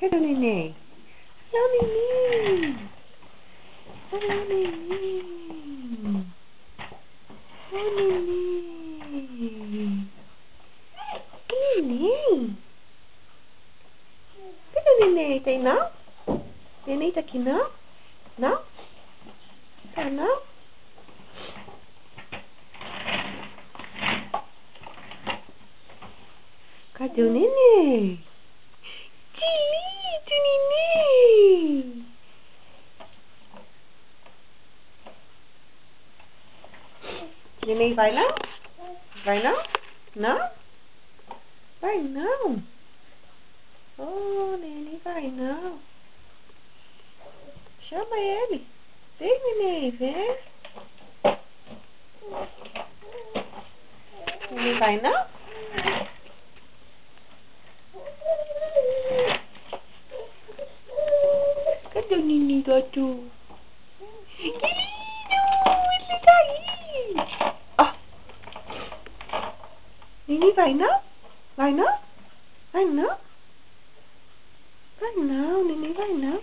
Cadê o neném? É o neném. Olha o neném. O neném. Neném? Cadê o neném? Tem não? Neném tá aqui não? Não? Tá não? Cadê o neném? Que lindo, neném! Neném vai não? Vai não? Não? Vai não? Oh, neném vai não. Chama ele. Vem, neném, vem. Neném vai não? Cadê o neném do Arthur? Que lindo! Ele tá aí! Ó. Neném vai não? Vai não? Vai não? Vai não, neném vai não.